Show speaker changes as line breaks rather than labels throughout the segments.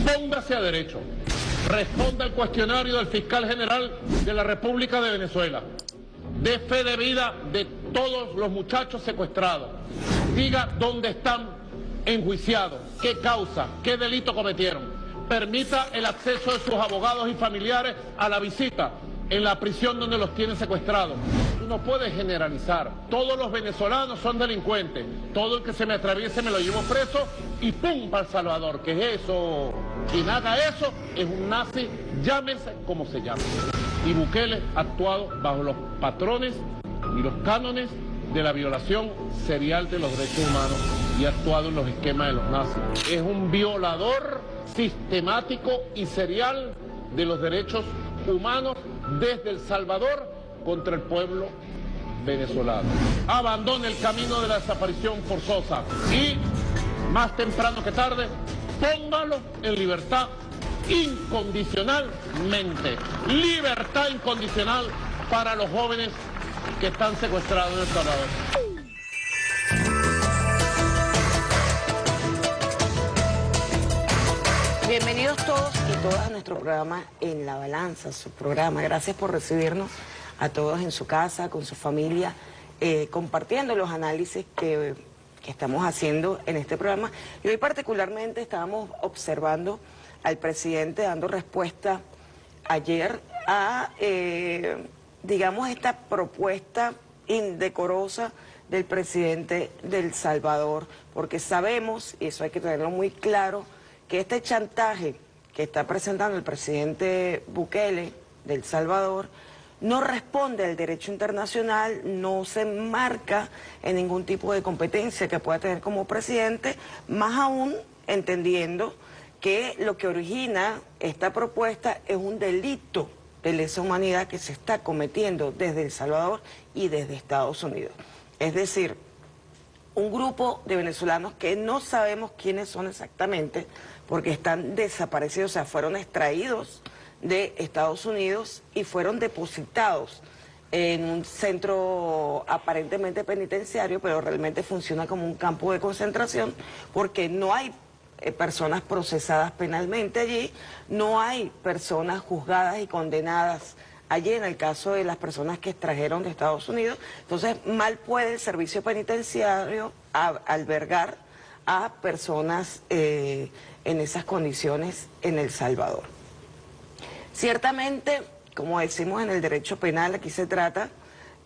Póngase a derecho. Responda al cuestionario del fiscal general de la República de Venezuela. Dé fe de vida de todos los muchachos secuestrados. Diga dónde están enjuiciados, qué causa, qué delito cometieron. Permita el acceso de sus abogados y familiares a la visita en la prisión donde los tienen secuestrados. Tú no puedes generalizar. Todos los venezolanos son delincuentes. Todo el que se me atraviese me lo llevo preso y ¡pum! Para El Salvador. ¿Qué es eso? Quien haga eso es un nazi, llámese como se llame. Y Bukele ha actuado bajo los patrones y los cánones de la violación serial de los derechos humanos y ha actuado en los esquemas de los nazis. Es un violador sistemático y serial de los derechos humanos desde El Salvador contra el pueblo venezolano. Abandone el camino de la desaparición forzosa y, más temprano que tarde, póngalo en libertad incondicionalmente. Libertad incondicional para los jóvenes que están secuestrados en El Salvador.
Bienvenidos todos y todas a nuestro programa En la Balanza, su programa. Gracias por recibirnos a todos en su casa, con su familia, compartiendo los análisis que estamos haciendo en este programa. Y hoy particularmente estábamos observando al presidente dando respuesta ayer a, digamos, esta propuesta indecorosa del presidente de El Salvador, porque sabemos, y eso hay que tenerlo muy claro, que este chantaje que está presentando el presidente Bukele de El Salvador no responde al derecho internacional, no se enmarca en ningún tipo de competencia que pueda tener como presidente, más aún entendiendo que lo que origina esta propuesta es un delito de lesa humanidad que se está cometiendo desde El Salvador y desde Estados Unidos. Es decir, un grupo de venezolanos que no sabemos quiénes son exactamente, porque están desaparecidos, o sea, fueron extraídos de Estados Unidos y fueron depositados en un centro aparentemente penitenciario, pero realmente funciona como un campo de concentración, porque no hay personas procesadas penalmente allí, no hay personas juzgadas y condenadas allí en el caso de las personas que extrajeron de Estados Unidos. Entonces, mal puede el servicio penitenciario albergar a personas en esas condiciones en El Salvador. Ciertamente, como decimos en el derecho penal, aquí se trata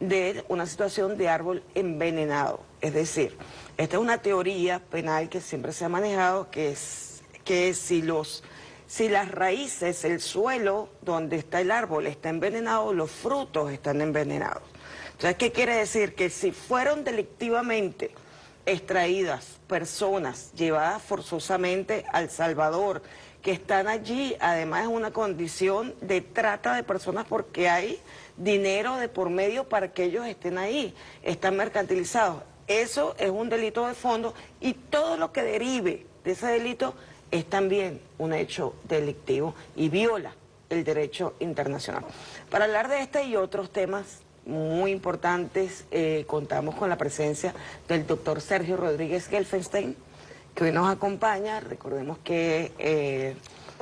de una situación de árbol envenenado. Es decir, esta es una teoría penal que siempre se ha manejado, que es que si las raíces, el suelo donde está el árbol está envenenado, los frutos están envenenados. Entonces, ¿qué quiere decir? Que si fueron delictivamente extraídas personas llevadas forzosamente a El Salvador, que están allí, además en una condición de trata de personas porque hay dinero de por medio para que ellos estén ahí, están mercantilizados. Eso es un delito de fondo y todo lo que derive de ese delito es también un hecho delictivo y viola el derecho internacional. Para hablar de este y otros temas muy importantes, contamos con la presencia del doctor Sergio Rodríguez Gelfenstein, que hoy nos acompaña. Recordemos que,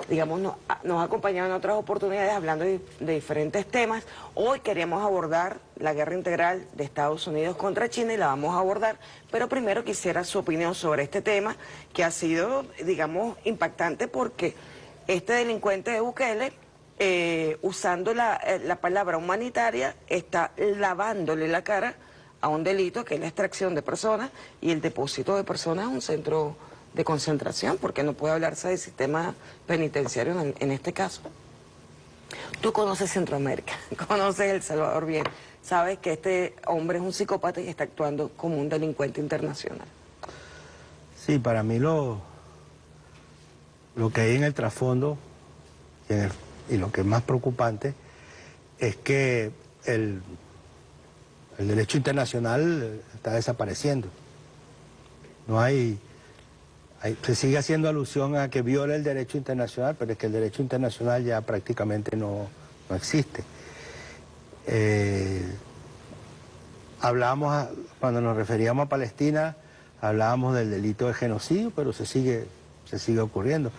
digamos, nos ha acompañado en otras oportunidades hablando de diferentes temas. Hoy queríamos abordar la guerra integral de Estados Unidos contra China y la vamos a abordar, pero primero quisiera su opinión sobre este tema que ha sido, digamos, impactante porque este delincuente de Bukele, usando la palabra humanitaria, está lavándole la cara a un delito que es la extracción de personas y el depósito de personas en un centro de concentración, porque no puede hablarse de sistema penitenciario en este caso. Tú conoces Centroamérica, conoces El Salvador bien, sabes que este hombre es un psicópata y está actuando como un delincuente internacional.
Sí, para mí lo que hay en el trasfondo y lo que es más preocupante es que el derecho internacional está desapareciendo. Se sigue haciendo alusión a que viola el derecho internacional, pero es que el derecho internacional ya prácticamente no existe. Cuando nos referíamos a Palestina, hablábamos del delito de genocidio, pero se sigue se sigue ocurriendo.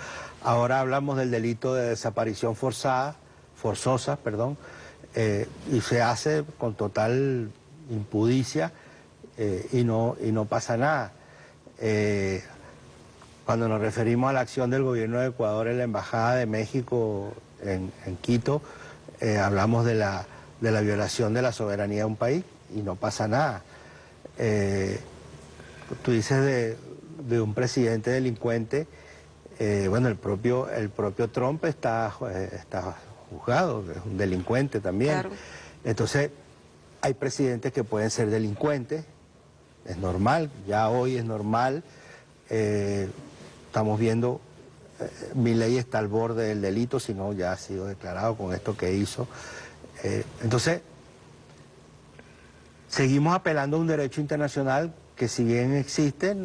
Ahora hablamos del delito de desaparición forzosa, y se hace con total impudicia y no pasa nada. Cuando nos referimos a la acción del gobierno de Ecuador en la Embajada de México en Quito, hablamos de la violación de la soberanía de un país y no pasa nada. Tú dices de un presidente delincuente, bueno, el propio Trump está juzgado, es un delincuente también.
Claro.
Entonces, hay presidentes que pueden ser delincuentes, es normal, ya hoy es normal. Estamos viendo, Milei está al borde del delito, si no ya ha sido declarado con esto que hizo. Entonces, seguimos apelando a un derecho internacional que, si bien existe,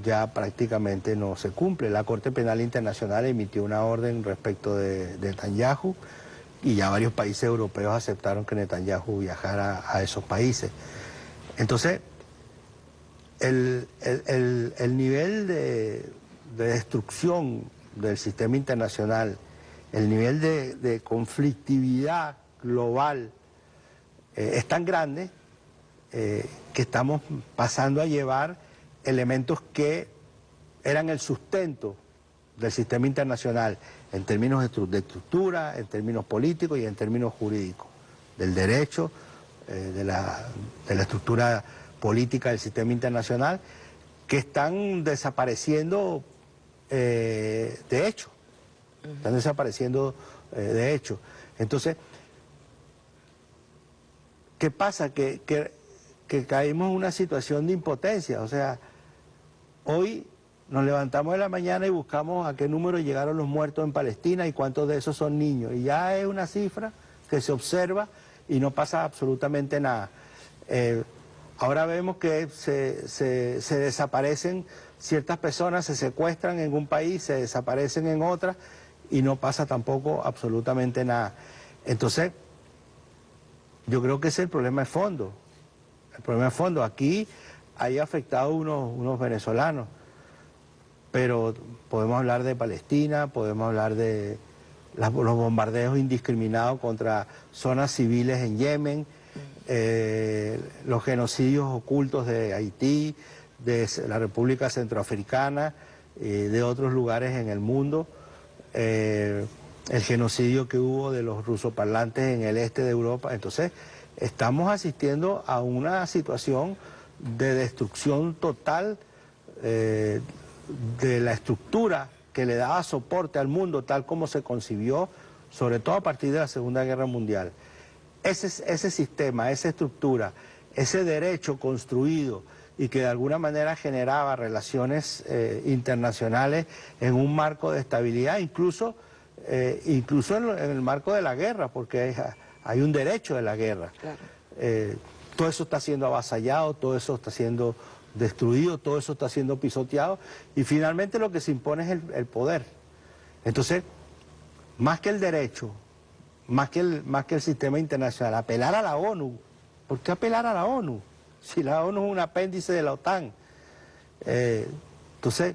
ya prácticamente no se cumple. La Corte Penal Internacional emitió una orden respecto de Netanyahu y ya varios países europeos aceptaron que Netanyahu viajara a esos países. Entonces, el nivel de destrucción del sistema internacional, el nivel de conflictividad global es tan grande que estamos pasando a llevar elementos que eran el sustento del sistema internacional en términos de estructura, en términos políticos y en términos jurídicos, del derecho, de la estructura política del sistema internacional, que están desapareciendo de hecho. Están desapareciendo de hecho. Entonces, ¿qué pasa? Que caímos en una situación de impotencia. O sea, hoy nos levantamos de la mañana y buscamos a qué número llegaron los muertos en Palestina y cuántos de esos son niños. Y ya es una cifra que se observa y no pasa absolutamente nada. Ahora vemos que se desaparecen ciertas personas, se secuestran en un país, se desaparecen en otra y no pasa tampoco absolutamente nada. Entonces, yo creo que ese es el problema de fondo. El problema de fondo, aquí hay afectados unos venezolanos, pero podemos hablar de Palestina, podemos hablar de los bombardeos indiscriminados contra zonas civiles en Yemen, los genocidios ocultos de Haití, de la República Centroafricana, de otros lugares en el mundo, el genocidio que hubo de los rusoparlantes en el este de Europa. Entonces, estamos asistiendo a una situación de destrucción total de la estructura que le daba soporte al mundo tal como se concibió, sobre todo a partir de la Segunda Guerra Mundial. Ese sistema, esa estructura, ese derecho construido y que de alguna manera generaba relaciones internacionales en un marco de estabilidad, incluso en el marco de la guerra, porque hay un derecho de la guerra.
Claro.
Todo eso está siendo avasallado, todo eso está siendo destruido, todo eso está siendo pisoteado y finalmente lo que se impone es el poder. Entonces, más que el derecho, más que el sistema internacional, apelar a la ONU. ¿Por qué apelar a la ONU? Si la ONU es un apéndice de la OTAN. Entonces,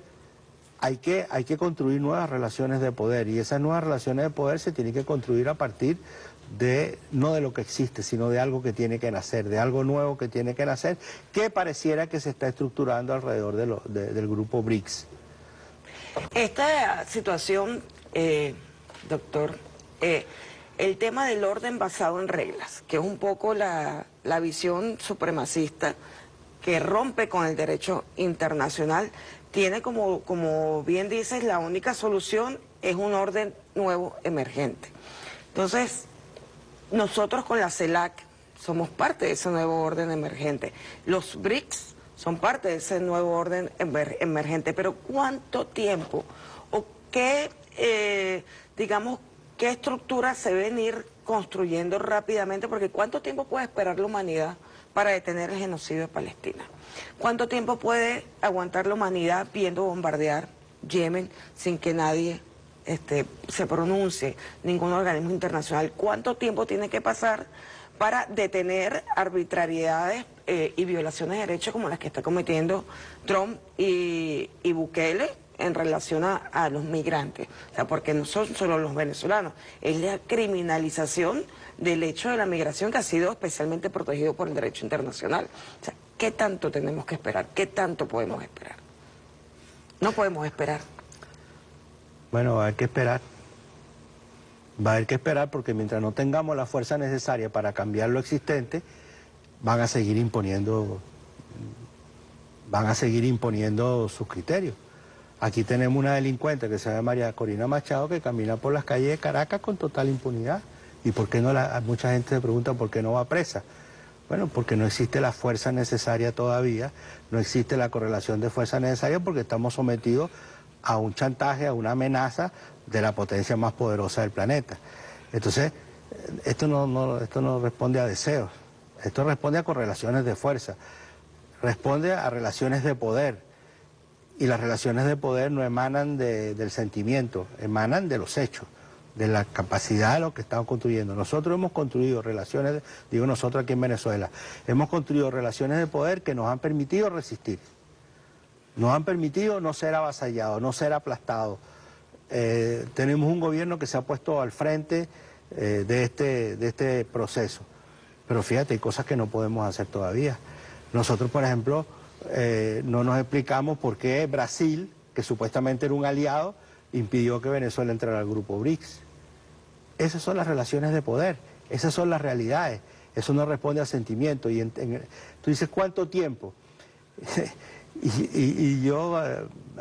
hay que construir nuevas relaciones de poder y esas nuevas relaciones de poder se tienen que construir a partir no de lo que existe, sino de algo que tiene que nacer, de algo nuevo que tiene que nacer, que pareciera que se está estructurando alrededor del grupo BRICS.
Esta situación, doctor, el tema del orden basado en reglas, que es un poco la visión supremacista que rompe con el derecho internacional, tiene como bien dices, la única solución es un orden nuevo emergente. Entonces, nosotros con la CELAC somos parte de ese nuevo orden emergente. Los BRICS son parte de ese nuevo orden emergente, pero ¿cuánto tiempo o qué, digamos, qué estructura se deben ir construyendo rápidamente? Porque ¿cuánto tiempo puede esperar la humanidad para detener el genocidio de Palestina? ¿Cuánto tiempo puede aguantar la humanidad viendo bombardear Yemen sin que nadie se pronuncie, ningún organismo internacional? ¿Cuánto tiempo tiene que pasar para detener arbitrariedades y violaciones de derechos como las que está cometiendo Trump y Bukele en relación a los migrantes. O sea, porque no son solo los venezolanos, es la criminalización del hecho de la migración que ha sido especialmente protegido por el derecho internacional. O sea, ¿qué tanto tenemos que esperar? ¿Qué tanto podemos esperar? No podemos esperar.
Bueno, va a haber que esperar. Va a haber que esperar porque mientras no tengamos la fuerza necesaria para cambiar lo existente, van a seguir imponiendo sus criterios. Aquí tenemos una delincuente que se llama María Corina Machado que camina por las calles de Caracas con total impunidad. ¿Y por qué no? Mucha gente se pregunta por qué no va presa. Bueno, porque no existe la fuerza necesaria todavía, no existe la correlación de fuerza necesaria porque estamos sometidos a un chantaje, a una amenaza de la potencia más poderosa del planeta. Entonces, esto no responde a deseos, esto responde a correlaciones de fuerza, responde a relaciones de poder. Y las relaciones de poder no emanan del sentimiento, emanan de los hechos, de la capacidad de lo que estamos construyendo. Nosotros hemos construido relaciones, digo nosotros aquí en Venezuela, hemos construido relaciones de poder que nos han permitido resistir. Nos han permitido no ser avasallados, no ser aplastados. Tenemos un gobierno que se ha puesto al frente de este proceso. Pero fíjate, hay cosas que no podemos hacer todavía. Nosotros, por ejemplo, no nos explicamos por qué Brasil, que supuestamente era un aliado, impidió que Venezuela entrara al grupo BRICS. Esas son las relaciones de poder, esas son las realidades, eso no responde a sentimientos. Tú dices, ¿cuánto tiempo? y yo,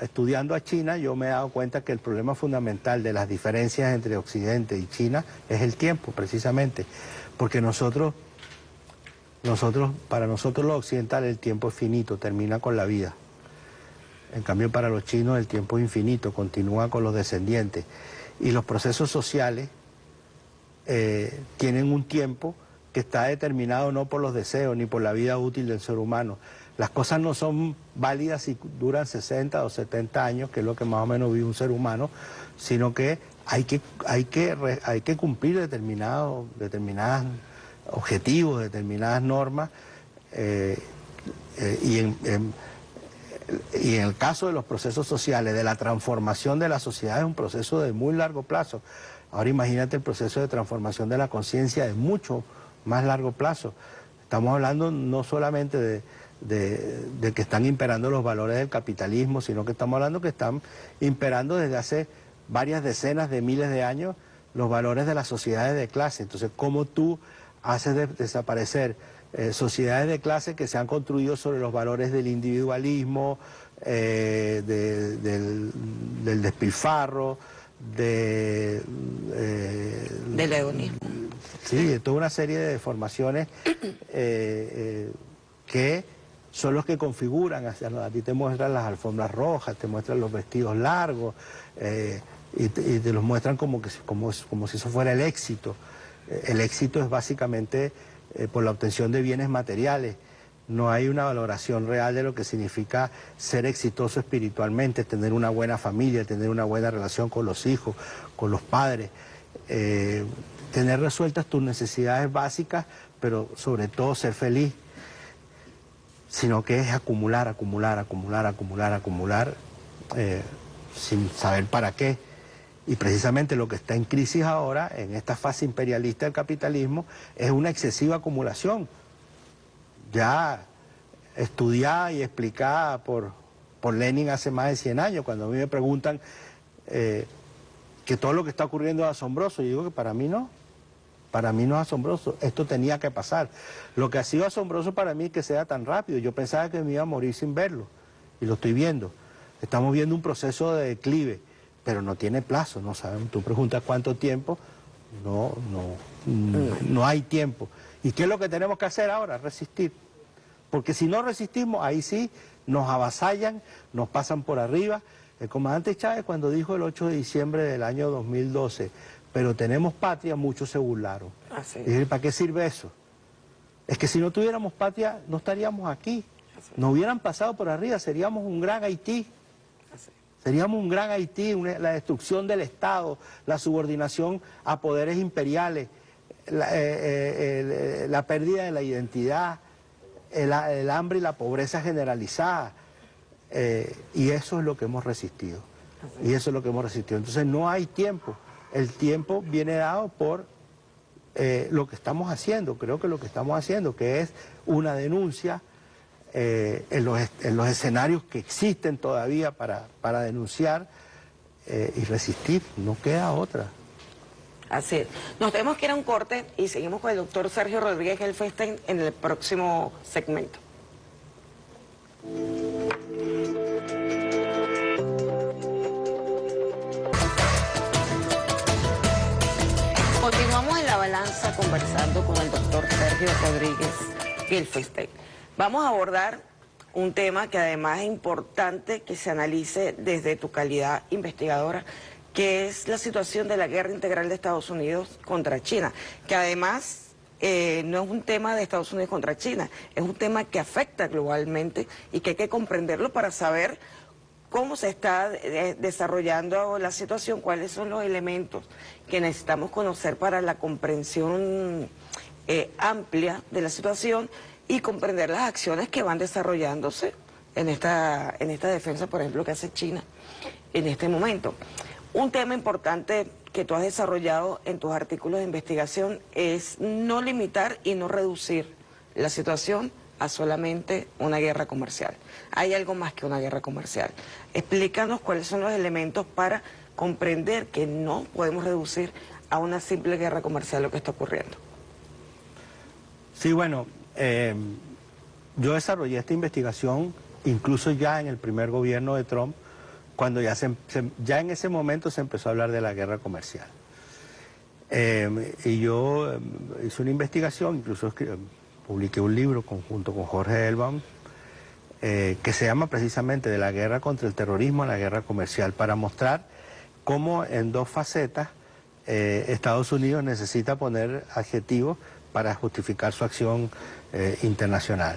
estudiando a China, yo me he dado cuenta que el problema fundamental de las diferencias entre Occidente y China es el tiempo, precisamente, porque para nosotros los occidentales el tiempo es finito, termina con la vida. En cambio para los chinos el tiempo es infinito, continúa con los descendientes. Y los procesos sociales tienen un tiempo que está determinado no por los deseos ni por la vida útil del ser humano. Las cosas no son válidas si duran 60 o 70 años, que es lo que más o menos vive un ser humano, sino que hay que cumplir determinados objetivos, determinadas normas, y en el caso de los procesos sociales, de la transformación de la sociedad, es un proceso de muy largo plazo. Ahora imagínate el proceso de transformación de la conciencia de mucho más largo plazo. Estamos hablando no solamente de que están imperando los valores del capitalismo, sino que estamos hablando que están imperando desde hace varias decenas de miles de años los valores de las sociedades de clase. Entonces, ¿cómo tú haces desaparecer sociedades de clase que se han construido sobre los valores del individualismo, del despilfarro, del
hedonismo?
Sí, de toda una serie de deformaciones que son los que configuran, a ti te muestran las alfombras rojas, te muestran los vestidos largos, y te los muestran como si eso fuera el éxito. El éxito es básicamente por la obtención de bienes materiales. No hay una valoración real de lo que significa ser exitoso espiritualmente, tener una buena familia, tener una buena relación con los hijos, con los padres, tener resueltas tus necesidades básicas, pero sobre todo ser feliz, sino que es acumular, sin saber para qué. Y precisamente lo que está en crisis ahora, en esta fase imperialista del capitalismo, es una excesiva acumulación, ya estudiada y explicada por Lenin hace más de 100 años, cuando a mí me preguntan que todo lo que está ocurriendo es asombroso, yo digo que para mí no es asombroso, esto tenía que pasar. Lo que ha sido asombroso para mí es que sea tan rápido, yo pensaba que me iba a morir sin verlo, y lo estoy viendo. Estamos viendo un proceso de declive, pero no tiene plazo, no sabemos. Tú preguntas cuánto tiempo, no hay tiempo. ¿Y qué es lo que tenemos que hacer ahora? Resistir. Porque si no resistimos, ahí sí nos avasallan, nos pasan por arriba. El comandante Chávez, cuando dijo el 8 de diciembre del año 2012, pero tenemos patria, muchos se burlaron. Y ¿para qué sirve eso? Es que si no tuviéramos patria, no estaríamos aquí. Nos hubieran pasado por arriba, seríamos un gran Haití. Seríamos un gran Haití, la destrucción del Estado, la subordinación a poderes imperiales, la pérdida de la identidad, el hambre y la pobreza generalizada, y eso es lo que hemos resistido. Y eso es lo que hemos resistido. Entonces no hay tiempo. El tiempo viene dado por lo que estamos haciendo. Creo que lo que estamos haciendo, que es una denuncia en los escenarios que existen todavía para denunciar y resistir. No queda otra.
Así es. Nos tenemos que ir a un corte y seguimos con el doctor Sergio Rodríguez Gelfenstein en el próximo segmento. Continuamos en La Balanza conversando con el doctor Sergio Rodríguez Gelfenstein. Vamos a abordar un tema que además es importante que se analice desde tu calidad investigadora, que es la situación de la guerra integral de Estados Unidos contra China, que además no es un tema de Estados Unidos contra China, es un tema que afecta globalmente y que hay que comprenderlo para saber cómo se está desarrollando la situación, cuáles son los elementos que necesitamos conocer para la comprensión amplia de la situación y comprender las acciones que van desarrollándose en esta defensa, por ejemplo, que hace China en este momento. Un tema importante que tú has desarrollado en tus artículos de investigación es no limitar y no reducir la situación a solamente una guerra comercial. Hay algo más que una guerra comercial. Explícanos cuáles son los elementos para comprender que no podemos reducir a una simple guerra comercial lo que está ocurriendo.
Sí, bueno, yo desarrollé esta investigación incluso ya en el primer gobierno de Trump, cuando ya en ese momento se empezó a hablar de la guerra comercial. Y yo hice una investigación, incluso publiqué un libro junto con Jorge Elbaum, que se llama precisamente de la guerra contra el terrorismo a la guerra comercial, para mostrar cómo en dos facetas Estados Unidos necesita poner adjetivos para justificar su acción internacional.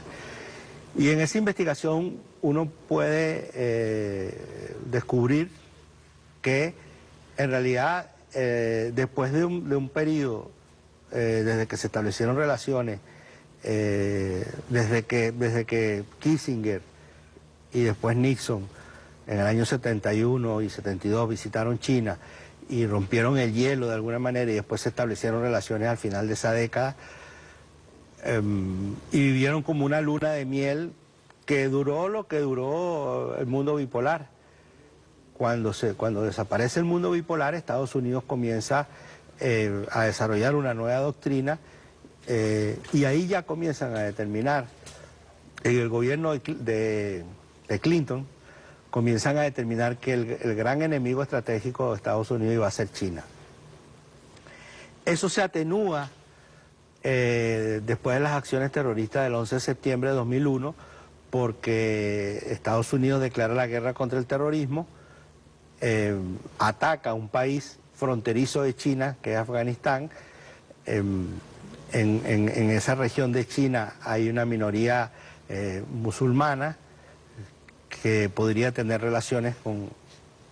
Y en esa investigación uno puede descubrir que en realidad después de un periodo, desde que se establecieron relaciones, desde que Kissinger y después Nixon en el año 71 y 72 visitaron China y rompieron el hielo de alguna manera y después se establecieron relaciones al final de esa década, y vivieron como una luna de miel que duró lo que duró el mundo bipolar. Cuando desaparece el mundo bipolar, Estados Unidos comienza a desarrollar una nueva doctrina, y ahí ya comienzan a determinar, en el gobierno de Clinton, comienzan a determinar que el gran enemigo estratégico de Estados Unidos iba a ser China. Eso se atenúa después de las acciones terroristas del 11 de septiembre de 2001, porque Estados Unidos declara la guerra contra el terrorismo, ataca a un país fronterizo de China, que es Afganistán. En esa región de China hay una minoría musulmana que podría tener relaciones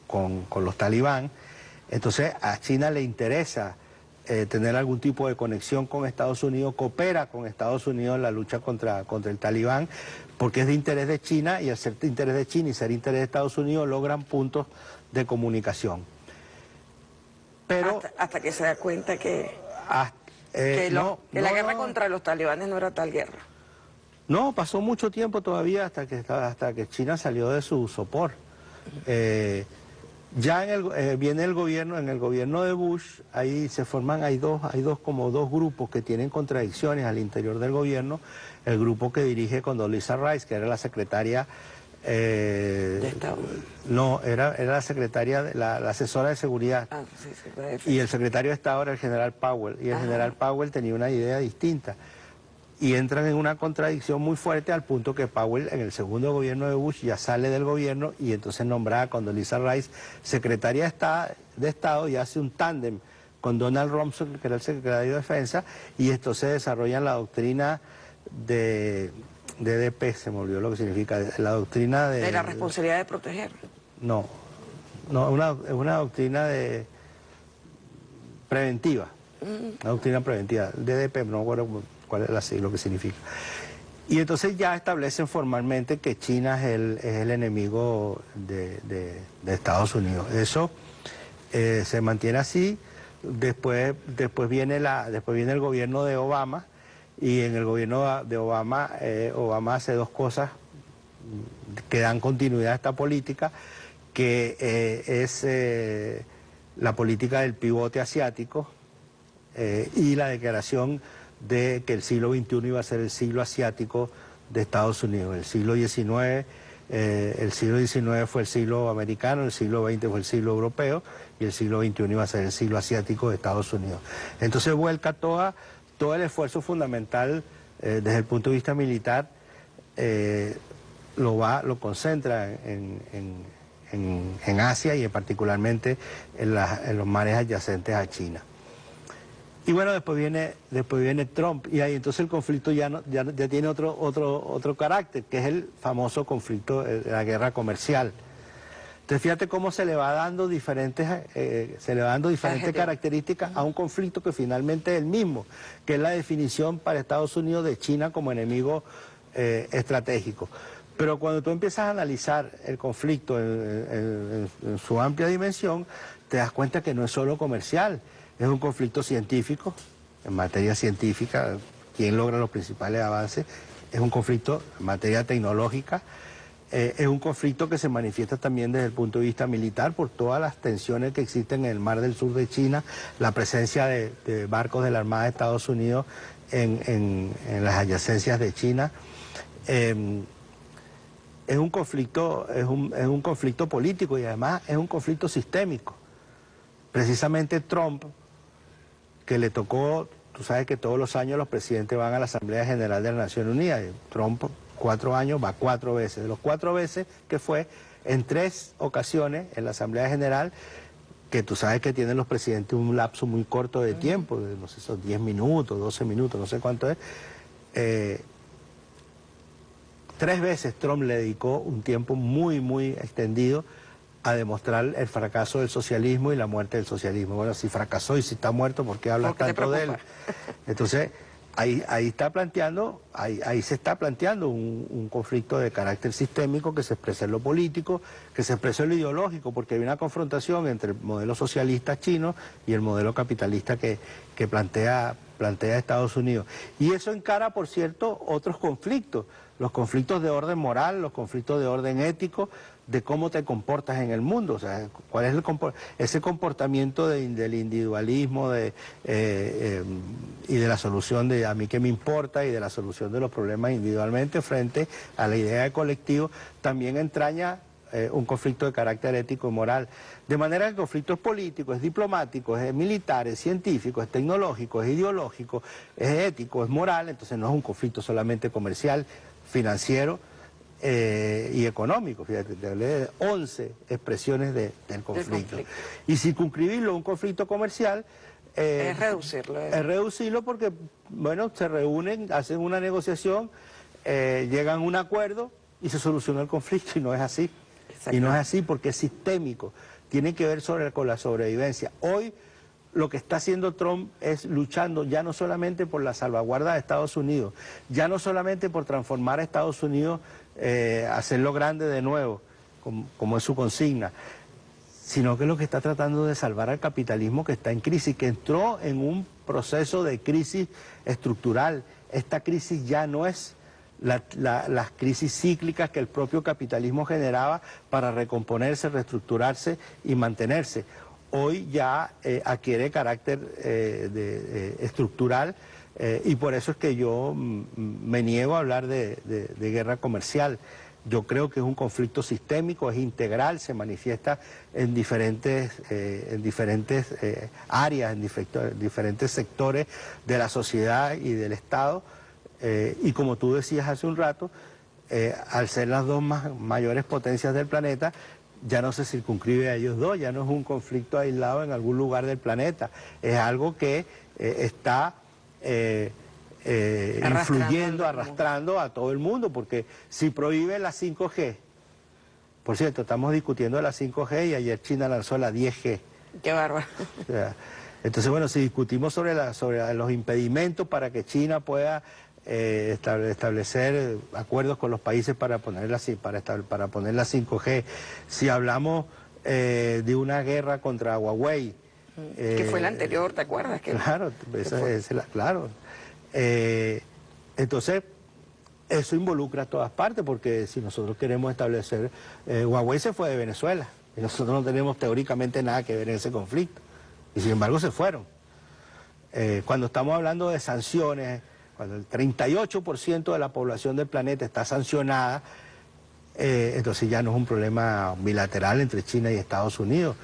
con los talibán. Entonces a China le interesa tener algún tipo de conexión con Estados Unidos, coopera con Estados Unidos en la lucha contra el talibán, porque es de interés de China, y al ser de interés de China y ser interés de Estados Unidos logran puntos de comunicación. Pero
hasta que se da cuenta que la guerra contra los talibanes no era tal guerra.
No, pasó mucho tiempo todavía hasta que China salió de su sopor. Ya viene el gobierno, en el gobierno de Bush, ahí se forman, hay dos grupos que tienen contradicciones al interior del gobierno. El grupo que dirige Condoleezza Rice, que era la secretaria
de Estado.
No, era la secretaria, la asesora de seguridad. Sí, y el secretario de Estado era el general Powell, y el general Powell tenía una idea distinta. Y entran en una contradicción muy fuerte, al punto que Powell en el segundo gobierno de Bush ya sale del gobierno y entonces nombra a Condoleezza Rice secretaria de Estado y hace un tándem con Donald Rumsfeld, que era el secretario de Defensa, y entonces desarrollan la doctrina de DDP, se me olvidó lo que significa, la doctrina de
la responsabilidad de proteger.
No, es una doctrina preventiva, una doctrina preventiva, DDP, no me acuerdo cuál es lo que significa. Y entonces ya establecen formalmente que China es el enemigo de Estados Unidos. Eso se mantiene así. Después viene el gobierno de Obama, y en el gobierno de Obama, Obama hace dos cosas que dan continuidad a esta política, que es la política del pivote asiático y la declaración de que el siglo XXI iba a ser el siglo asiático de Estados Unidos. El siglo XIX fue el siglo americano, el siglo XX fue el siglo europeo, y el siglo XXI iba a ser el siglo asiático de Estados Unidos. Entonces vuelca todo el esfuerzo fundamental desde el punto de vista militar, lo concentra en Asia, y particularmente en los mares adyacentes a China. Y bueno, después viene Trump, y ahí entonces el conflicto ya tiene otro carácter, que es el famoso conflicto de la guerra comercial. Entonces fíjate cómo se le va dando diferentes características a un conflicto que finalmente es el mismo, que es la definición para Estados Unidos de China como enemigo estratégico. Pero cuando tú empiezas a analizar el conflicto en su amplia dimensión, te das cuenta que no es solo comercial. Es un conflicto científico, en materia científica, quién logra los principales avances. Es un conflicto en materia tecnológica, es un conflicto que se manifiesta también desde el punto de vista militar por todas las tensiones que existen en el mar del sur de China, la presencia de barcos de la Armada de Estados Unidos en las adyacencias de China. Es un conflicto político, y además es un conflicto sistémico. Precisamente Trump, que le tocó, tú sabes que todos los años los presidentes van a la Asamblea General de las Naciones Unidas, y Trump 4 años va 4 veces, de los 4 veces que fue, en 3 ocasiones en la Asamblea General, que tú sabes que tienen los presidentes un lapso muy corto de tiempo, de, no sé, esos 10 minutos, 12 minutos, no sé cuánto es, 3 veces Trump le dedicó un tiempo muy extendido a demostrar el fracaso del socialismo y la muerte del socialismo. Bueno, si fracasó y si está muerto, ¿por qué hablas tanto de él? Entonces, ahí se está planteando un conflicto de carácter sistémico que se expresa en lo político, que se expresa en lo ideológico, porque hay una confrontación entre el modelo socialista chino y el modelo capitalista que plantea Estados Unidos. Y eso encara, por cierto, otros conflictos, los conflictos de orden moral, los conflictos de orden ético, de cómo te comportas en el mundo, o sea, cuál es ese comportamiento del individualismo y de la solución de a mí qué me importa, y de la solución de los problemas individualmente frente a la idea de colectivo, también entraña un conflicto de carácter ético y moral. De manera que el conflicto es político, es diplomático, es militar, es científico, es tecnológico, es ideológico, es ético, es moral. Entonces no es un conflicto solamente comercial, financiero y económico. Fíjate, te hablé de 11 expresiones del conflicto. Y circunscribirlo a un conflicto comercial
es reducirlo.
Es reducirlo porque, bueno, se reúnen, hacen una negociación, llegan a un acuerdo y se soluciona el conflicto, y no es así. Y no es así porque es sistémico, tiene que ver con la sobrevivencia. Hoy lo que está haciendo Trump es luchando ya no solamente por la salvaguarda de Estados Unidos, ya no solamente por transformar a Estados Unidos, hacerlo grande de nuevo, como es su consigna, sino que lo que está tratando de salvar al capitalismo que está en crisis, que entró en un proceso de crisis estructural. Esta crisis ya no es las crisis cíclicas que el propio capitalismo generaba para recomponerse, reestructurarse y mantenerse. Hoy ya adquiere carácter estructural, y por eso es que yo me niego a hablar de guerra comercial. Yo creo que es un conflicto sistémico, es integral, se manifiesta en diferentes áreas, en diferentes sectores de la sociedad y del Estado. Y como tú decías hace un rato, al ser las dos mayores potencias del planeta, ya no se circunscribe a ellos dos, ya no es un conflicto aislado en algún lugar del planeta, es algo que está influyendo, arrastrando a todo el mundo, porque si prohíbe la 5G, por cierto, estamos discutiendo la 5G y ayer China lanzó la 10G.
Qué bárbaro.
O sea, entonces, bueno, si discutimos sobre los impedimentos para que China pueda establecer acuerdos con los países para poner la 5G, si hablamos de una guerra contra Huawei.
Que fue la anterior, ¿te acuerdas?
Claro, claro. Entonces, eso involucra a todas partes, porque si nosotros queremos establecer... Huawei se fue de Venezuela, y nosotros no tenemos teóricamente nada que ver en ese conflicto, y sin embargo se fueron. Cuando estamos hablando de sanciones, cuando el 38% de la población del planeta está sancionada, entonces ya no es un problema bilateral entre China y Estados Unidos.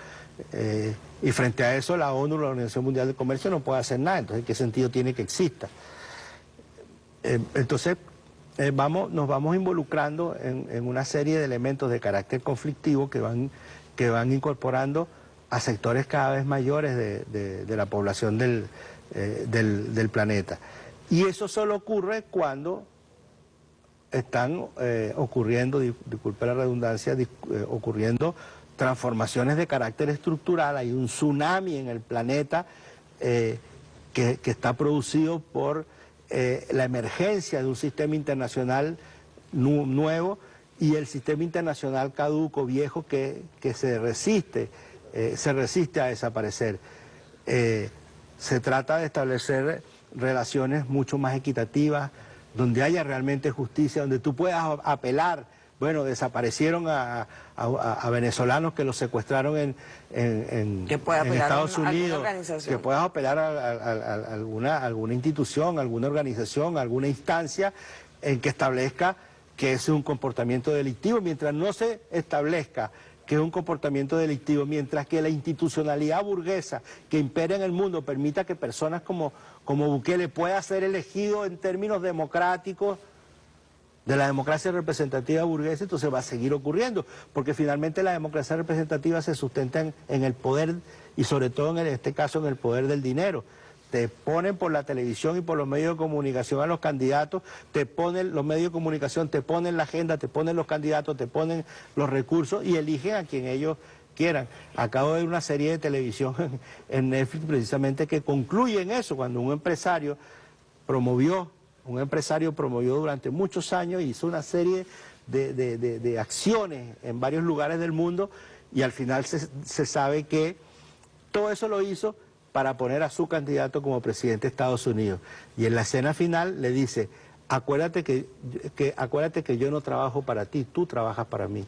Y frente a eso la ONU, la Organización Mundial del Comercio, no puede hacer nada. Entonces, ¿qué sentido tiene que exista? Entonces, nos vamos involucrando en una serie de elementos de carácter conflictivo que van incorporando a sectores cada vez mayores de la población del planeta. Y eso solo ocurre cuando están ocurriendo, disculpe la redundancia, ocurriendo transformaciones de carácter estructural. Hay un tsunami en el planeta que está producido por la emergencia de un sistema internacional nuevo y el sistema internacional caduco, viejo, que se resiste a desaparecer. Se trata de establecer relaciones mucho más equitativas, donde haya realmente justicia, donde tú puedas apelar. Bueno, desaparecieron a venezolanos que los secuestraron en Estados Unidos, que puedas apelar a alguna institución, alguna organización, alguna instancia en que establezca que ese es un comportamiento delictivo. Mientras no se establezca que es un comportamiento delictivo, mientras que la institucionalidad burguesa que impera en el mundo permita que personas como Bukele pueda ser elegido en términos democráticos, de la democracia representativa burguesa, entonces va a seguir ocurriendo, porque finalmente la democracia representativa se sustenta en el poder, y sobre todo en este caso en el poder del dinero. Te ponen por la televisión y por los medios de comunicación a los candidatos, los medios de comunicación te ponen la agenda, te ponen los candidatos, te ponen los recursos y eligen a quien ellos quieran. Acabo de ver una serie de televisión en Netflix precisamente que concluye en eso, cuando un empresario promovió durante muchos años, hizo una serie de acciones en varios lugares del mundo, y al final se sabe que todo eso lo hizo para poner a su candidato como presidente de Estados Unidos. Y en la escena final le dice, acuérdate que yo no trabajo para ti, tú trabajas para mí.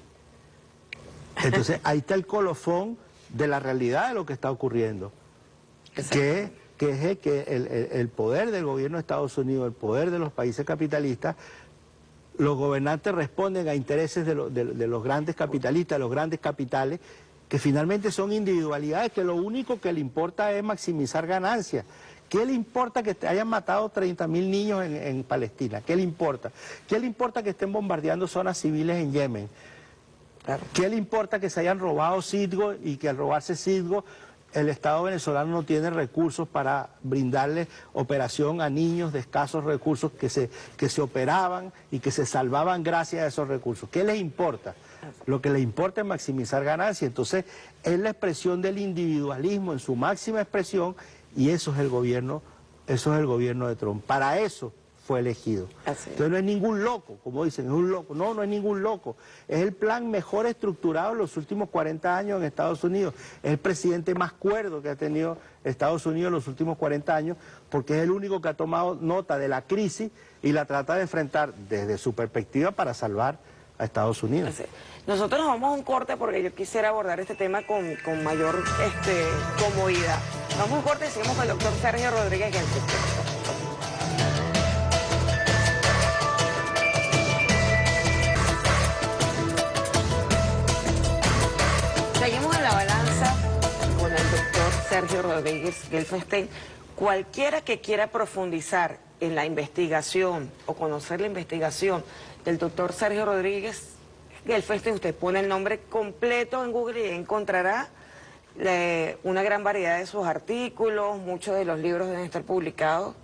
Entonces ahí está el colofón de la realidad de lo que está ocurriendo, que es que el poder del gobierno de Estados Unidos, el poder de los países capitalistas, los gobernantes responden a intereses de los grandes capitalistas, de los grandes capitales, que finalmente son individualidades que lo único que le importa es maximizar ganancias. ¿Qué le importa que hayan matado 30.000 niños en Palestina? ¿Qué le importa? ¿Qué le importa que estén bombardeando zonas civiles en Yemen? ¿Qué le importa que se hayan robado Citgo y que al robarse Citgo el Estado venezolano no tiene recursos para brindarle operación a niños de escasos recursos que se operaban y que se salvaban gracias a esos recursos? ¿Qué les importa? Lo que les importa es maximizar ganancias. Entonces es la expresión del individualismo en su máxima expresión, y eso es el gobierno de Trump. Para eso fue elegido. Entonces no es ningún loco, como dicen, es un loco. No, no es ningún loco. Es el plan mejor estructurado en los últimos 40 años en Estados Unidos. Es el presidente más cuerdo que ha tenido Estados Unidos en los últimos 40 años, porque es el único que ha tomado nota de la crisis y la trata de enfrentar desde su perspectiva para salvar a Estados Unidos.
Nosotros nos vamos a un corte porque yo quisiera abordar este tema con mayor comodidad. Vamos a un corte y seguimos con el doctor Sergio Rodríguez Gelfeste. Seguimos en la balanza con el doctor Sergio Rodríguez Gelfeste. Cualquiera que quiera profundizar en la investigación o conocer la investigación del doctor Sergio Rodríguez Gelfeste, usted pone el nombre completo en Google y encontrará una gran variedad de sus artículos. Muchos de los libros deben estar publicados,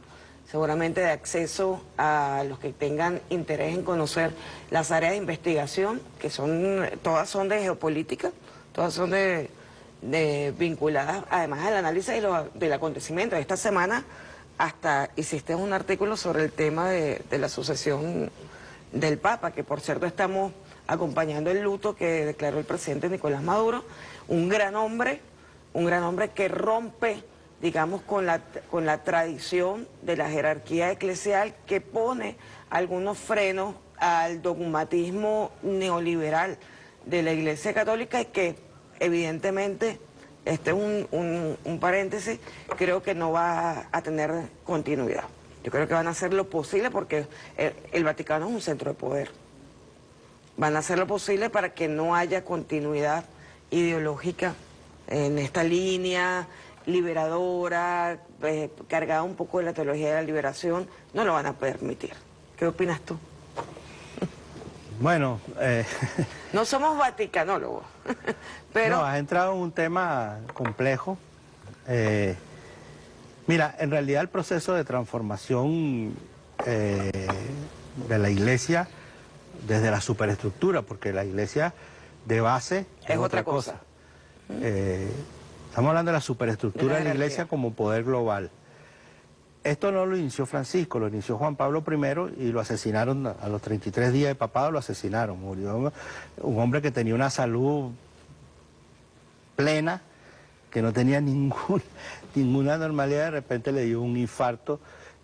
seguramente de acceso a los que tengan interés en conocer las áreas de investigación, que todas son de geopolítica, todas son vinculadas además al análisis del acontecimiento. Esta semana hasta hiciste un artículo sobre el tema de la sucesión del Papa, que por cierto estamos acompañando el luto que declaró el presidente Nicolás Maduro, un gran hombre que rompe, digamos, con la tradición de la jerarquía eclesial, que pone algunos frenos al dogmatismo neoliberal de la Iglesia Católica, y que evidentemente, este es un paréntesis, creo que no va a tener continuidad. Yo creo que van a hacer lo posible, porque el Vaticano es un centro de poder. Van a hacer lo posible para que no haya continuidad ideológica en esta línea liberadora, cargada un poco de la teología de la liberación. No lo van a permitir. ¿Qué opinas tú?
Bueno,
no somos vaticanólogos, pero...
No, has entrado en un tema complejo. Mira, en realidad el proceso de transformación de la Iglesia, desde la superestructura, porque la Iglesia de base es otra cosa. Estamos hablando de la superestructura de la Iglesia como poder global. Esto no lo inició Francisco, lo inició Juan Pablo I, y lo asesinaron a los 33 días de papado, lo asesinaron. Murió un hombre que tenía una salud plena, que no tenía ninguna normalidad, de repente le dio un infarto,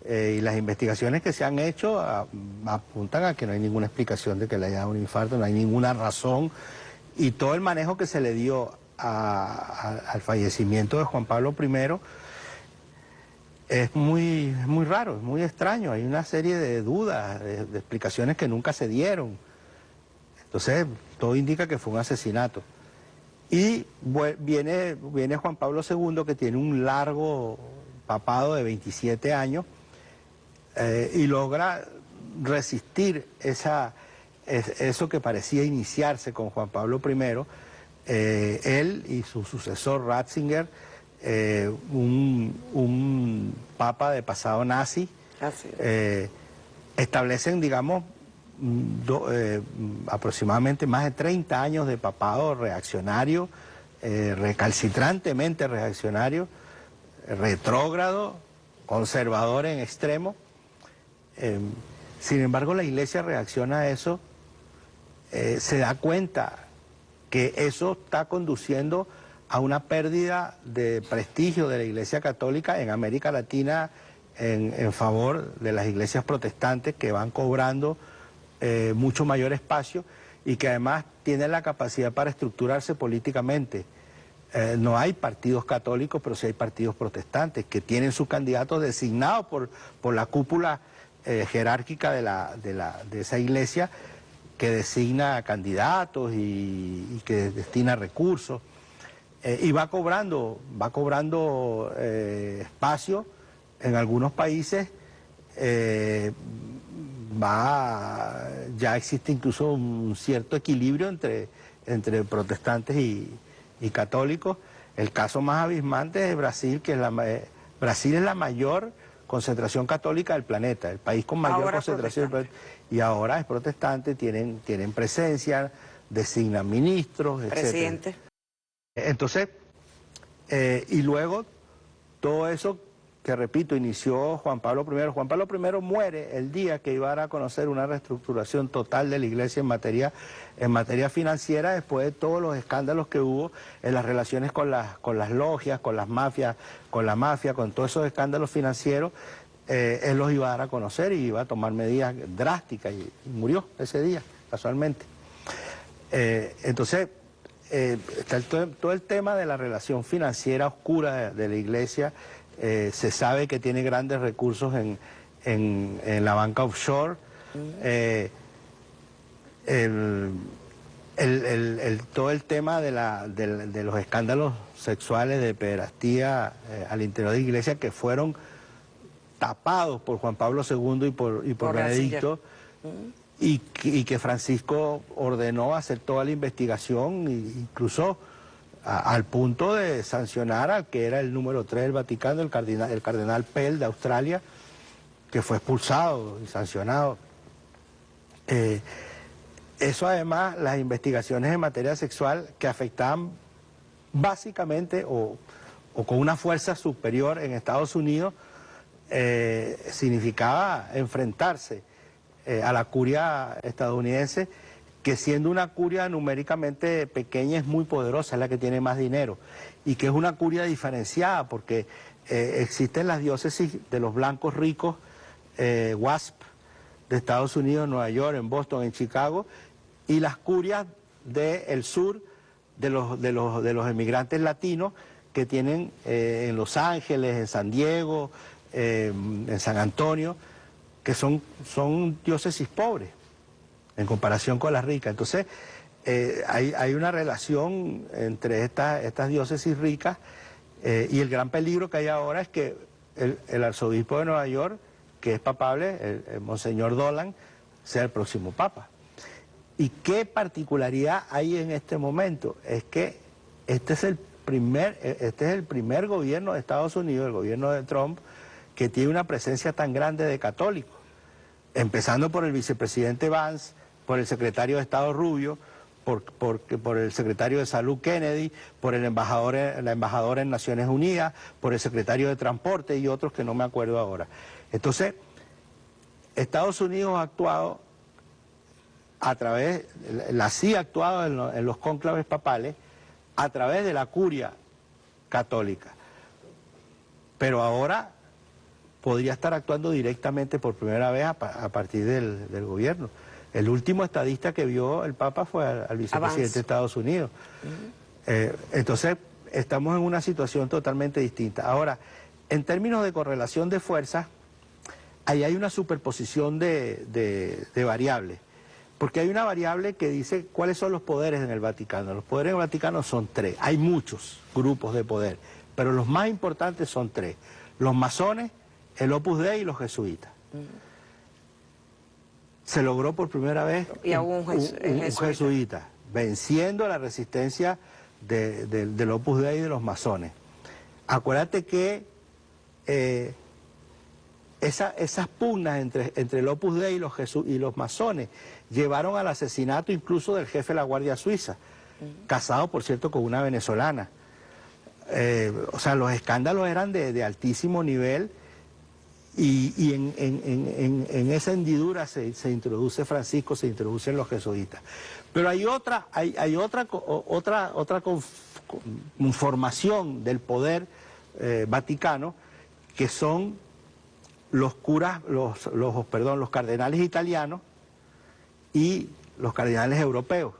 y las investigaciones que se han hecho apuntan a que no hay ninguna explicación de que le haya dado un infarto, no hay ninguna razón, y todo el manejo que se le dio al fallecimiento de Juan Pablo I es muy raro, es muy extraño. Hay una serie de dudas, de explicaciones que nunca se dieron. Entonces, todo indica que fue un asesinato. Y viene Juan Pablo II, que tiene un largo papado de 27 años, y logra resistir eso que parecía iniciarse con Juan Pablo I. Él y su sucesor Ratzinger, un papa de pasado nazi, establecen, digamos, aproximadamente más de 30 años de papado reaccionario, recalcitrantemente reaccionario, retrógrado, conservador en extremo. Sin embargo, la Iglesia reacciona a eso, se da cuenta que eso está conduciendo a una pérdida de prestigio de la Iglesia Católica en América Latina en favor de las iglesias protestantes, que van cobrando mucho mayor espacio y que además tienen la capacidad para estructurarse políticamente. No hay partidos católicos, pero sí hay partidos protestantes que tienen sus candidatos designados por la cúpula jerárquica de esa iglesia, que designa candidatos y que destina recursos. Y va cobrando espacio en algunos países. Ya existe incluso un cierto equilibrio entre protestantes y católicos. El caso más abismante es Brasil, que Brasil es la mayor concentración católica del planeta, el país con mayor concentración del planeta, y ahora es protestante, tienen presencia, designan ministros,
presidente.
etc. Entonces, y luego todo eso que, repito, inició Juan Pablo I. Juan Pablo I muere el día que iba a dar a conocer una reestructuración total de la Iglesia en materia financiera, después de todos los escándalos que hubo en las relaciones con las logias, con las mafias, con la mafia, con todos esos escándalos financieros. Él los iba a dar a conocer y iba a tomar medidas drásticas, y murió ese día, casualmente. Entonces, está todo el tema de la relación financiera oscura de la Iglesia. Se sabe que tiene grandes recursos en la banca offshore. Todo el tema de los escándalos sexuales de pederastía al interior de la Iglesia, que fueron tapados por Juan Pablo II y por Benedicto, y que Francisco ordenó hacer toda la investigación, incluso al punto de sancionar al que era el número 3 del Vaticano, el cardenal Pell de Australia, que fue expulsado y sancionado. Eso, además, las investigaciones en materia sexual que afectaban básicamente o con una fuerza superior en Estados Unidos, significaba enfrentarse a la curia estadounidense, que siendo una curia numéricamente pequeña es muy poderosa, es la que tiene más dinero, y que es una curia diferenciada porque existen las diócesis de los blancos ricos, WASP, de Estados Unidos, en Nueva York, en Boston, en Chicago, y las curias del sur de los emigrantes latinos que tienen en Los Ángeles, en San Diego, en San Antonio, que son diócesis pobres en comparación con las ricas. Entonces, hay una relación entre estas diócesis ricas y el gran peligro que hay ahora es que el arzobispo de Nueva York, que es papable, el monseñor Dolan, sea el próximo papa. ¿Y qué particularidad hay en este momento? Es que este es el primer gobierno de Estados Unidos, el gobierno de Trump, que tiene una presencia tan grande de católicos, empezando por el vicepresidente Vance, por el secretario de Estado Rubio, por el secretario de Salud Kennedy, por la embajadora en Naciones Unidas, por el secretario de Transporte y otros que no me acuerdo ahora. Entonces, Estados Unidos ha actuado a través, la CIA ha actuado en los cónclaves papales a través de la curia católica, pero ahora podría estar actuando directamente por primera vez a partir del gobierno. El último estadista que vio el Papa fue al vicepresidente de Estados Unidos. Entonces, estamos en una situación totalmente distinta. Ahora, en términos de correlación de fuerzas, ahí hay una superposición de variables. Porque hay una variable que dice cuáles son los poderes en el Vaticano. Los poderes en el Vaticano son tres. Hay muchos grupos de poder, pero los más importantes son tres. Los masones, el Opus Dei y los jesuitas. Se logró por primera vez un jesuita, venciendo la resistencia del Opus Dei y de los masones. Acuérdate que esas pugnas entre el Opus Dei y los masones llevaron al asesinato incluso del jefe de la Guardia Suiza, casado por cierto con una venezolana. O sea, los escándalos eran de altísimo nivel y en esa hendidura se introduce Francisco, se introducen los jesuitas. Pero hay otra conformación del poder vaticano, que son los curas, los cardenales italianos y los cardenales europeos,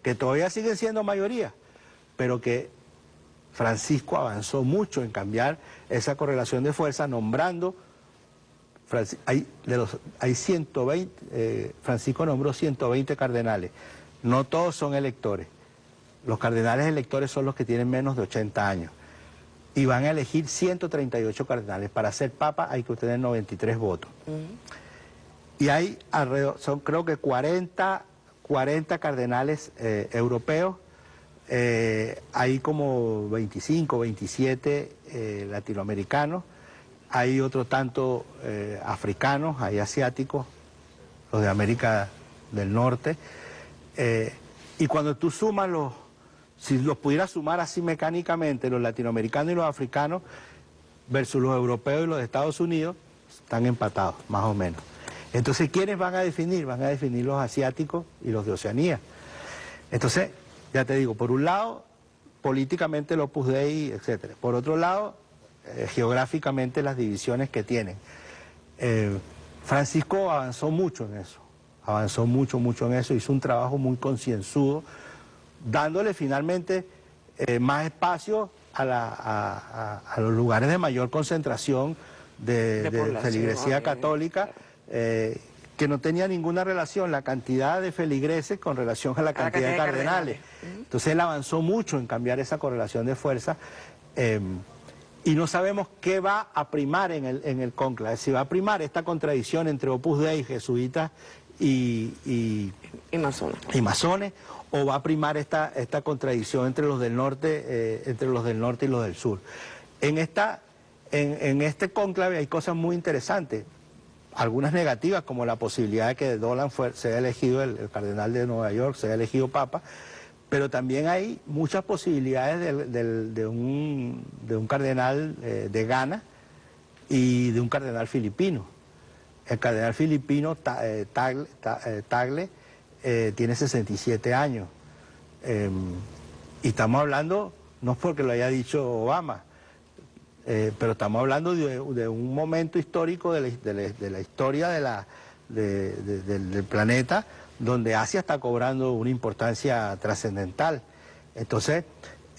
que todavía siguen siendo mayoría, pero que Francisco avanzó mucho en cambiar esa correlación de fuerza, nombrando, hay 120, Francisco nombró 120 cardenales, no todos son electores, los cardenales electores son los que tienen menos de 80 años, y van a elegir 138 cardenales. Para ser papa hay que obtener 93 votos. Y hay alrededor, son creo que 40 cardenales europeos, hay como 25, 27 latinoamericanos, hay otro tanto africanos, hay asiáticos, los de América del Norte, y cuando tú sumas si los pudieras sumar así mecánicamente, los latinoamericanos y los africanos versus los europeos y los de Estados Unidos, están empatados, más o menos. Entonces, ¿quiénes van a definir? Van a definir los asiáticos y los de Oceanía. Entonces, ya te digo, por un lado, políticamente el Opus Dei, etc. Por otro lado, geográficamente las divisiones que tienen. Francisco avanzó mucho en eso, mucho en eso, hizo un trabajo muy concienzudo, dándole finalmente más espacio a los lugares de mayor concentración de feligresía católica, que no tenía ninguna relación la cantidad de feligreses con relación a la cantidad de cardenales. Entonces él avanzó mucho en cambiar esa correlación de fuerza, y no sabemos qué va a primar en el cónclave, si va a primar esta contradicción entre Opus Dei, jesuitas y masones, o va a primar esta contradicción entre los del norte, y los del sur. En este cónclave hay cosas muy interesantes, algunas negativas, como la posibilidad de que Dolan sea elegido, el cardenal de Nueva York, sea elegido papa, pero también hay muchas posibilidades de un cardenal de Ghana y de un cardenal filipino. El cardenal filipino Tagle tiene 67 años. Y estamos hablando, no es porque lo haya dicho Obama, pero estamos hablando de un momento histórico de la historia del planeta, donde Asia está cobrando una importancia trascendental. Entonces,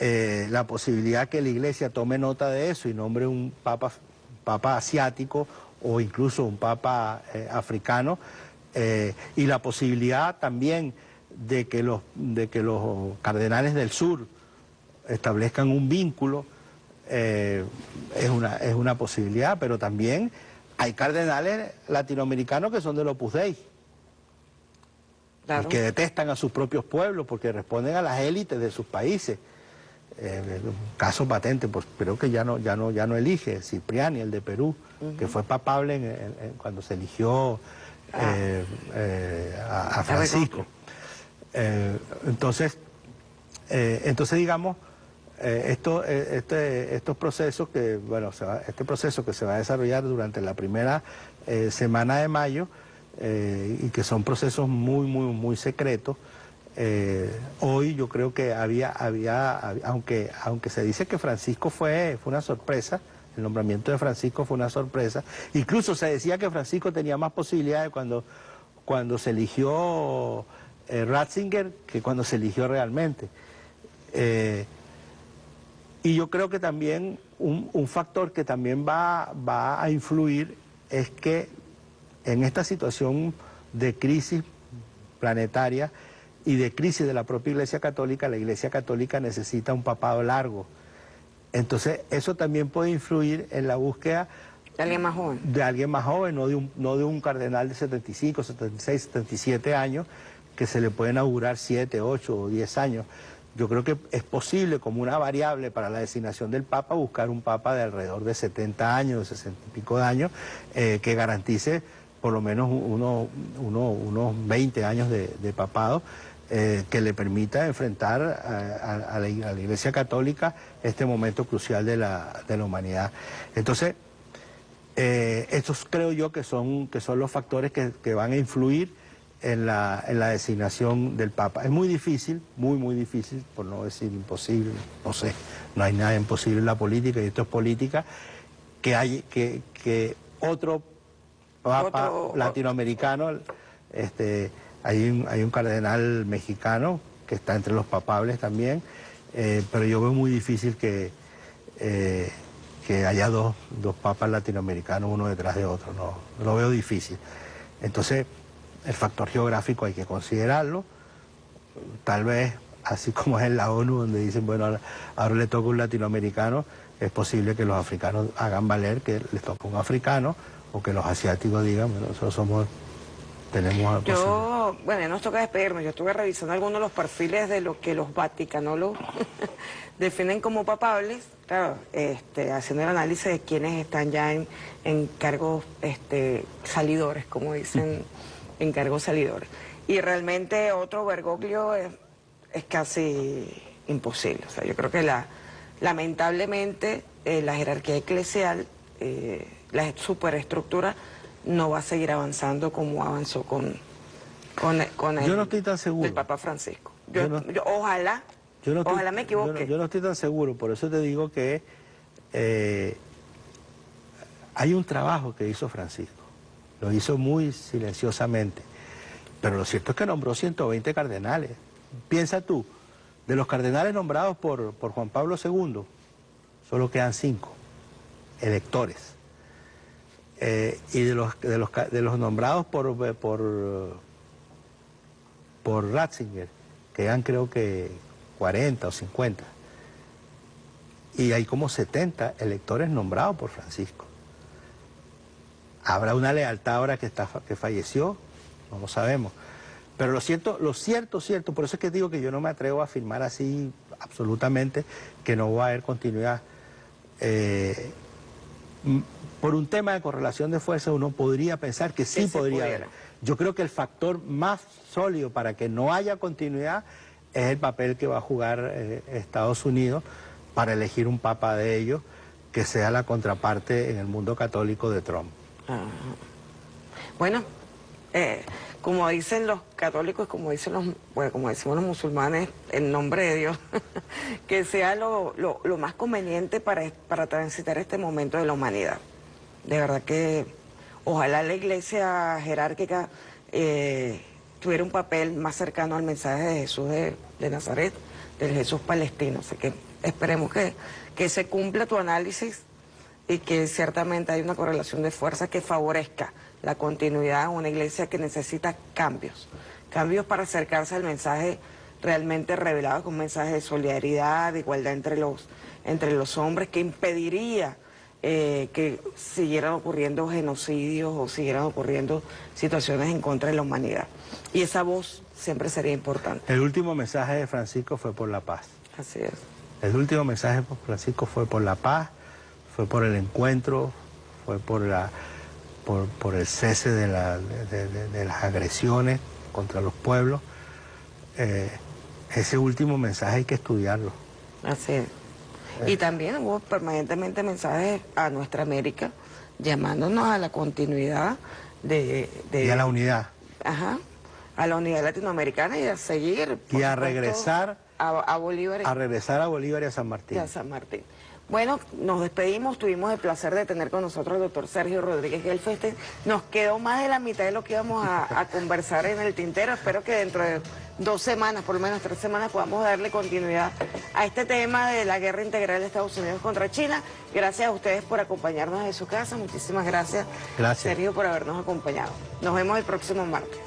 la posibilidad que la Iglesia tome nota de eso y nombre un papa asiático o incluso un papa africano, y la posibilidad también de que los cardenales del sur establezcan un vínculo, es una posibilidad, pero también hay cardenales latinoamericanos que son del Opus Dei. Claro. Y que detestan a sus propios pueblos porque responden a las élites de sus países. Un caso patente, pues creo que ya no elige, Cipriani, el de Perú, que fue papable cuando se eligió a Francisco. Entonces digamos, estos procesos que, bueno, este proceso que se va a desarrollar durante la primera semana de mayo, y que son procesos muy secretos. Hoy yo creo que aunque se dice que Francisco fue una sorpresa, el nombramiento de Francisco fue una sorpresa, incluso se decía que Francisco tenía más posibilidades cuando se eligió Ratzinger que cuando se eligió realmente. Y yo creo que también un factor que también va a influir es que en esta situación de crisis planetaria y de crisis de la propia Iglesia Católica, la Iglesia Católica necesita un papado largo. Entonces, eso también puede influir en la búsqueda
de alguien más joven.
De alguien más joven, no de un cardenal de 75, 76, 77 años, que se le pueden augurar 7, 8 o 10 años. Yo creo que es posible, como una variable para la designación del Papa, buscar un Papa de alrededor de 70 años, de 60 y pico de años, que garantice por lo menos unos 20 años de papado, que le permita enfrentar a la Iglesia Católica este momento crucial de la humanidad. Entonces, estos creo yo que son los factores que van a influir en la designación del Papa. Es muy difícil, muy difícil, por no decir imposible, no sé, no hay nada imposible en la política, y esto es política, que otro Papa latinoamericano, hay un cardenal mexicano que está entre los papables también, pero yo veo muy difícil que haya dos papas latinoamericanos uno detrás de otro, no lo veo difícil. Entonces, el factor geográfico hay que considerarlo, tal vez, así como es en la ONU, donde dicen, bueno, ahora le toca un latinoamericano, es posible que los africanos hagan valer que les toca un africano, o que los asiáticos digan, bueno, nosotros tenemos...
Bueno, ya nos toca despedirnos. Yo estuve revisando algunos de los perfiles de lo que los vaticanólogos definen como papables, claro, haciendo el análisis de quienes están ya en cargos salidores, como dicen, en cargos salidores. Y realmente otro Bergoglio es casi imposible. O sea, yo creo que lamentablemente la jerarquía eclesial, la superestructura, no va a seguir avanzando como avanzó con
yo no estoy tan seguro.
El Papa Francisco. Ojalá me equivoque.
Yo no estoy tan seguro, por eso te digo que hay un trabajo que hizo Francisco, lo hizo muy silenciosamente, pero lo cierto es que nombró 120 cardenales. Piensa tú, de los cardenales nombrados por Juan Pablo II, solo quedan 5 electores. Y de los nombrados por Ratzinger, quedan creo que 40 o 50. Y hay como 70 electores nombrados por Francisco. ¿Habrá una lealtad ahora que falleció? No lo sabemos. Pero lo cierto, por eso es que digo que yo no me atrevo a afirmar así absolutamente que no va a haber continuidad. Por un tema de correlación de fuerzas uno podría pensar que sí podría haber. Yo creo que el factor más sólido para que no haya continuidad es el papel que va a jugar Estados Unidos para elegir un papa de ellos, que sea la contraparte en el mundo católico de Trump.
Ajá. Bueno, como dicen los católicos, como decimos los musulmanes, en nombre de Dios, que sea lo más conveniente para transitar este momento de la humanidad. De verdad que ojalá la iglesia jerárquica tuviera un papel más cercano al mensaje de Jesús de Nazaret, del Jesús palestino. Así que esperemos que se cumpla tu análisis y que ciertamente hay una correlación de fuerza que favorezca la continuidad de una iglesia que necesita cambios para acercarse al mensaje realmente revelado, con un mensaje de solidaridad, de igualdad entre los hombres, que impediría que siguieran ocurriendo genocidios o siguieran ocurriendo situaciones en contra de la humanidad. Y esa voz siempre sería importante.
El último mensaje de Francisco fue por la paz.
Así es.
El último mensaje de Francisco fue por la paz, fue por el encuentro, fue por el cese de las agresiones contra los pueblos. Ese último mensaje hay que estudiarlo.
Así es. Y también hubo permanentemente mensajes a nuestra América llamándonos a la continuidad
y a la unidad.
Ajá, a la unidad latinoamericana y a seguir.
Y a regresar
a Bolívar.
A regresar a Bolívar y a San Martín.
Y a San Martín. Bueno, nos despedimos, tuvimos el placer de tener con nosotros al doctor Sergio Rodríguez Gelfeste. Nos quedó más de la mitad de lo que íbamos a conversar en el tintero. Espero que dentro de 2 semanas, por lo menos 3 semanas, podamos darle continuidad a este tema de la guerra integral de Estados Unidos contra China. Gracias a ustedes por acompañarnos en su casa. Muchísimas gracias,
Sergio,
por habernos acompañado. Nos vemos el próximo martes.